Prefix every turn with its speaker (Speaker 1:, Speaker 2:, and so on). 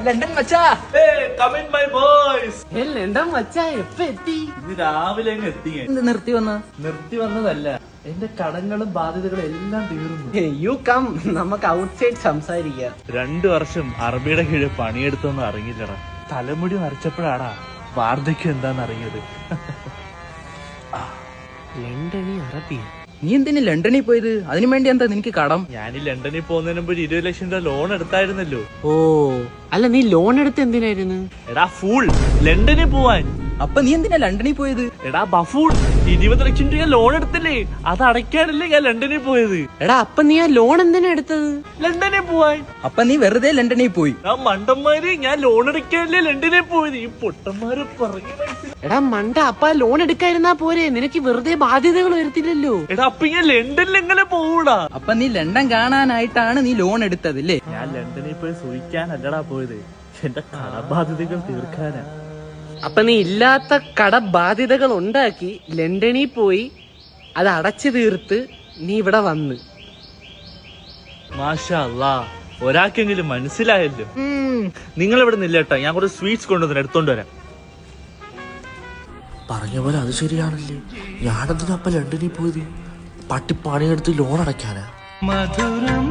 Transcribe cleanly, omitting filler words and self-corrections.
Speaker 1: London മച്ചാ.
Speaker 2: London മച്ചാ എപ്പ എത്തി?
Speaker 3: ഇത് രാവിലെ എത്തി.
Speaker 1: നിർത്തി
Speaker 3: വന്നതല്ല, എന്റെ കടങ്ങളും ബാധ്യതകളും എല്ലാം തീർന്നു.
Speaker 2: യു കം, നമുക്ക് ഔട്ട്സൈഡ് സംസാരിക്കാം.
Speaker 3: 2 വർഷം അറബിയുടെ കീഴിൽ പണിയെടുത്തൊന്നും അറിഞ്ഞില്ലടാ. തലമുടി നരച്ചപ്പോഴാടാ വാർദ്ധക്യം എന്താന്ന് അറിഞ്ഞത്.
Speaker 2: ലണ്ടനി അറബിയ.
Speaker 1: നീ എന്തിനു ലണ്ടനിൽ പോയത്? അതിനു വേണ്ടി എന്താ നിനക്ക് കടം?
Speaker 3: ഞാൻ ഈ ലണ്ടനിൽ പോകുന്നതിന് മുമ്പ് 20 ലക്ഷം രൂപ ലോൺ എടുത്തായിരുന്നല്ലോ.
Speaker 2: ഓ, അല്ല നീ ലോൺ എടുത്ത് എന്തിനായിരുന്നു?
Speaker 3: എടാ ഫൂൾ, ലണ്ടനിൽ പോവാൻ.
Speaker 1: അപ്പൊ നീ എന്തിനാ ലണ്ടനിൽ പോയത്?
Speaker 3: എടാ ബഫൂൾ, 20 ലക്ഷം രൂപ ലോൺ എടുത്തില്ലേ, അത് അടയ്ക്കാനല്ലേ ഞാൻ ലണ്ടനിൽ പോയത്.
Speaker 2: എടാ അപ്പൊ നീ ആ ലോൺ എന്തിനാ എടുത്തത്?
Speaker 3: ലണ്ടനിൽ പോവാൻ.
Speaker 1: അപ്പൊ നീ വെറുതെ ലണ്ടനിൽ പോയി?
Speaker 3: ആ മണ്ടന്മാര്, ഞാൻ ലോൺ എടുക്കാനല്ലേ ലണ്ടനിൽ പോയത്. ഈ പൊട്ടന്മാര് പറഞ്ഞു.
Speaker 2: എടാ മണ്ട, അപ്പ ലോൺ എടുക്കാതിരുന്നാ പോരെ, നിനക്ക് വെറുതെ ബാധ്യതകൾ വരത്തില്ലല്ലോ.
Speaker 3: എടാ അപ്പൊ ഞാൻ ലണ്ടനിൽ എങ്ങനെ പോകൂടാ?
Speaker 1: അപ്പൊ നീ ലണ്ടൻ കാണാനായിട്ടാണ് നീ ലോൺ എടുത്തതല്ലേ?
Speaker 3: ഞാൻ ലണ്ടനിൽ പോയി സൂഹിക്കാനല്ലടാ പോയത്, എന്റെ കടബാധ്യതകൾ തീർക്കാനാ.
Speaker 2: അപ്പൊ നീ ഇല്ലാത്ത കടബാധ്യതകൾ ഉണ്ടാക്കി ലണ്ടനിൽ പോയി അത് അടച്ചു തീർത്ത് നീ ഇവിടെ വന്ന്.
Speaker 3: മാഷാ അല്ലാ, ഒരാൾക്കെങ്കിലും മനസ്സിലായല്ലോ. നിങ്ങൾ ഇവിടെ നില്ലേട്ടാ, ഞാൻ കുറച്ച് സ്വീറ്റ്സ് കൊണ്ടുവന്ന് എടുത്തോണ്ട് വരാം.
Speaker 4: പറഞ്ഞ പോലെ അത് ശരിയാണല്ലേ. ഞാനെന്തിനാ അപ്പൊ ലണ്ടനിൽ പോയത്? പട്ടി പണിയെടുത്ത് ലോൺ അടയ്ക്കാനാ.
Speaker 1: മധുരം